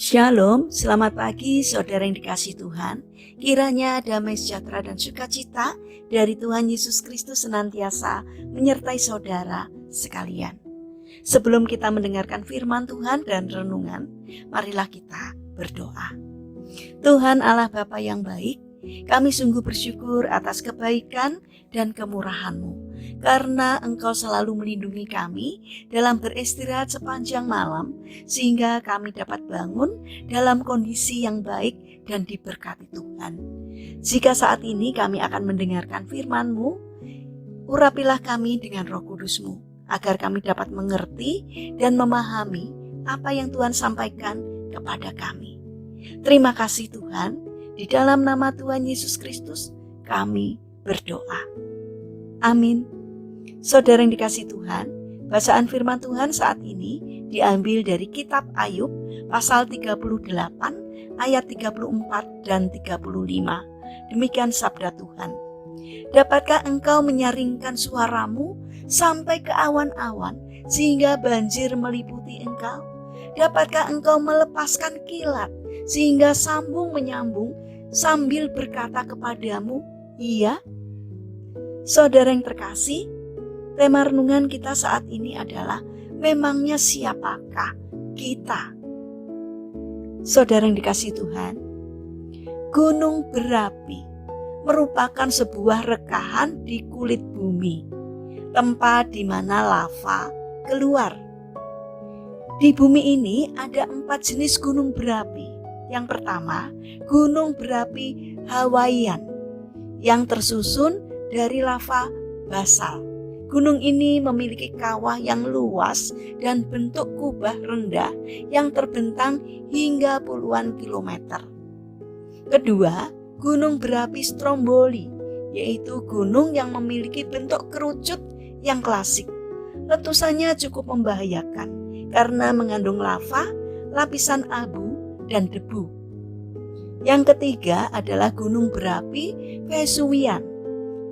Shalom, selamat pagi saudara yang dikasihi Tuhan. Kiranya damai sejahtera dan sukacita dari Tuhan Yesus Kristus senantiasa menyertai saudara sekalian. Sebelum kita mendengarkan firman Tuhan dan renungan, marilah kita berdoa. Tuhan Allah Bapa yang baik, kami sungguh bersyukur atas kebaikan dan kemurahan-Mu, karena Engkau selalu melindungi kami dalam beristirahat sepanjang malam, sehingga kami dapat bangun dalam kondisi yang baik dan diberkati Tuhan. Jika saat ini kami akan mendengarkan firman-Mu, urapilah kami dengan Roh Kudus-Mu, agar kami dapat mengerti dan memahami apa yang Tuhan sampaikan kepada kami. Terima kasih Tuhan, di dalam nama Tuhan Yesus Kristus kami berdoa. Amin. Saudara yang dikasihi Tuhan, bacaan firman Tuhan saat ini diambil dari kitab Ayub pasal 38 ayat 34 dan 35. Demikian sabda Tuhan. Dapatkah engkau menyaringkan suaramu sampai ke awan-awan sehingga banjir meliputi engkau? Dapatkah engkau melepaskan kilat sehingga sambung menyambung sambil berkata kepadamu, iya? Saudara yang terkasih, tema renungan kita saat ini adalah memangnya siapakah kita? Saudara yang dikasihi Tuhan, gunung berapi merupakan sebuah rekahan di kulit bumi, tempat di mana lava keluar. Di bumi ini ada 4 jenis gunung berapi. Yang pertama, gunung berapi Hawaiian yang tersusun dari lava basal. Gunung ini memiliki kawah yang luas dan bentuk kubah rendah yang terbentang hingga puluhan kilometer. Kedua, gunung berapi Stromboli, yaitu gunung yang memiliki bentuk kerucut yang klasik. Letusannya cukup membahayakan karena mengandung lava, lapisan abu, dan debu. Yang ketiga adalah gunung berapi Vesuvian,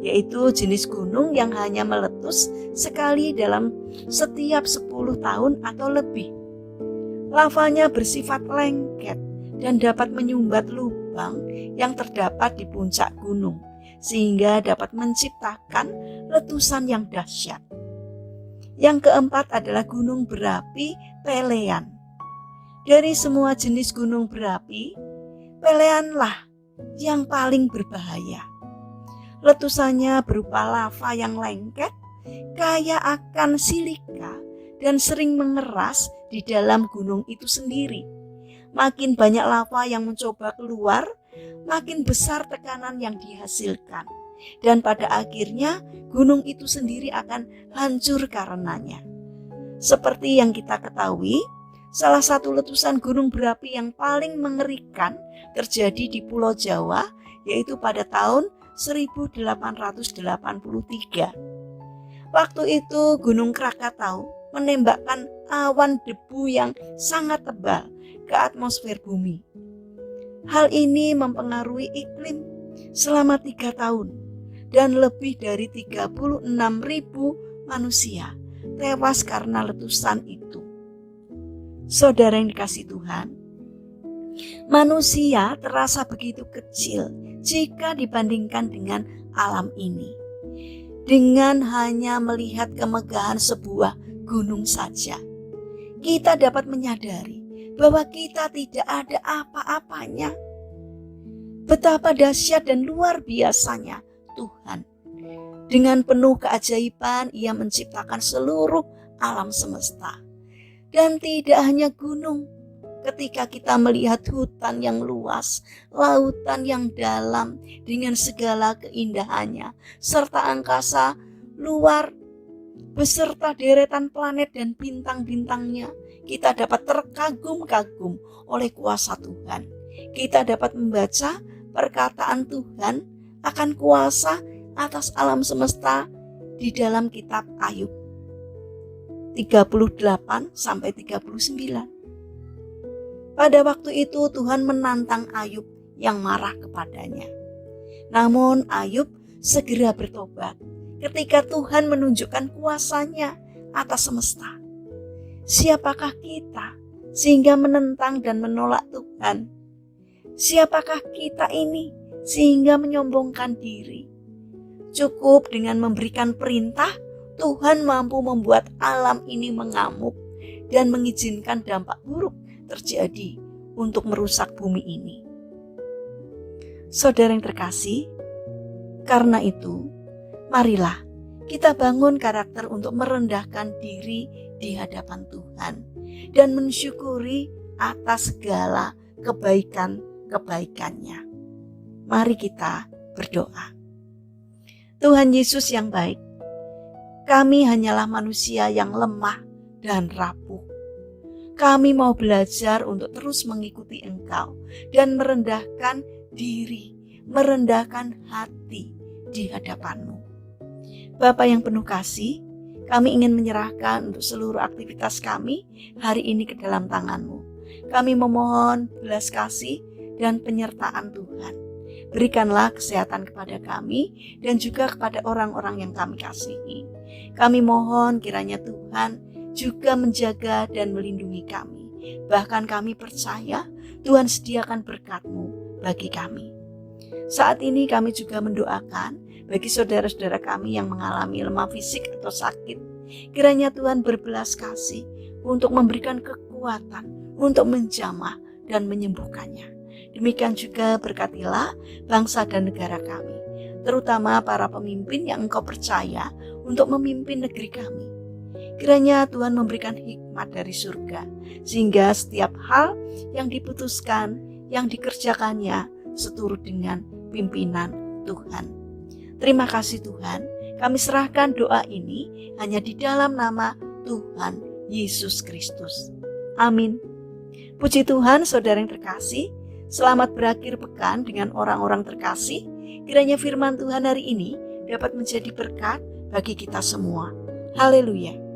yaitu jenis gunung yang hanya meletus sekali dalam setiap 10 tahun atau lebih. Lavanya bersifat lengket dan dapat menyumbat lubang yang terdapat di puncak gunung, sehingga dapat menciptakan letusan yang dahsyat. Yang keempat adalah gunung berapi Pelean. Dari semua jenis gunung berapi, Peleanlah yang paling berbahaya. Letusannya berupa lava yang lengket, kaya akan silika, dan sering mengeras di dalam gunung itu sendiri. Makin banyak lava yang mencoba keluar, makin besar tekanan yang dihasilkan. Dan pada akhirnya gunung itu sendiri akan hancur karenanya. Seperti yang kita ketahui, salah satu letusan gunung berapi yang paling mengerikan terjadi di Pulau Jawa, yaitu pada tahun 1883. Waktu itu Gunung Krakatau menembakkan awan debu yang sangat tebal ke atmosfer bumi. Hal ini mempengaruhi iklim selama 3 tahun. Dan lebih dari 36.000 manusia tewas karena letusan itu. Saudara yang dikasihi Tuhan, manusia terasa begitu kecil jika dibandingkan dengan alam ini. Dengan hanya melihat kemegahan sebuah gunung saja, kita dapat menyadari bahwa kita tidak ada apa-apanya. Betapa dahsyat dan luar biasanya Tuhan. Dengan penuh keajaiban Ia menciptakan seluruh alam semesta. Dan tidak hanya gunung. Ketika kita melihat hutan yang luas, lautan yang dalam dengan segala keindahannya, serta angkasa luar beserta deretan planet dan bintang-bintangnya, kita dapat terkagum-kagum oleh kuasa Tuhan. Kita dapat membaca perkataan Tuhan akan kuasa atas alam semesta di dalam kitab Ayub 38-39. Pada waktu itu Tuhan menantang Ayub yang marah kepadanya. Namun Ayub segera bertobat ketika Tuhan menunjukkan kuasanya atas semesta. Siapakah kita sehingga menentang dan menolak Tuhan? Siapakah kita ini sehingga menyombongkan diri? Cukup dengan memberikan perintah, Tuhan mampu membuat alam ini mengamuk dan mengizinkan dampak buruk terjadi untuk merusak bumi ini. Saudara yang terkasih, karena itu, marilah kita bangun karakter untuk merendahkan diri di hadapan Tuhan dan mensyukuri atas segala kebaikan-kebaikannya. Mari kita berdoa. Tuhan Yesus yang baik, kami hanyalah manusia yang lemah dan rapuh. Kami mau belajar untuk terus mengikuti Engkau dan merendahkan diri, merendahkan hati di hadapan-Mu. Bapa yang penuh kasih, kami ingin menyerahkan untuk seluruh aktivitas kami hari ini ke dalam tangan-Mu. Kami memohon belas kasih dan penyertaan Tuhan. Berikanlah kesehatan kepada kami dan juga kepada orang-orang yang kami kasihi. Kami mohon kiranya Tuhan juga menjaga dan melindungi kami. Bahkan kami percaya Tuhan sediakan berkat-Mu bagi kami. Saat ini kami juga mendoakan bagi saudara-saudara kami yang mengalami lemah fisik atau sakit. Kiranya Tuhan berbelas kasih untuk memberikan kekuatan untuk menjamah dan menyembuhkannya. Demikian juga berkatilah bangsa dan negara kami, terutama para pemimpin yang Engkau percaya untuk memimpin negeri kami. Kiranya Tuhan memberikan hikmat dari surga, sehingga setiap hal yang diputuskan, yang dikerjakannya seturut dengan pimpinan Tuhan. Terima kasih Tuhan, kami serahkan doa ini hanya di dalam nama Tuhan Yesus Kristus. Amin. Puji Tuhan, saudara yang terkasih, selamat berakhir pekan dengan orang-orang terkasih. Kiranya firman Tuhan hari ini dapat menjadi berkat bagi kita semua. Haleluya.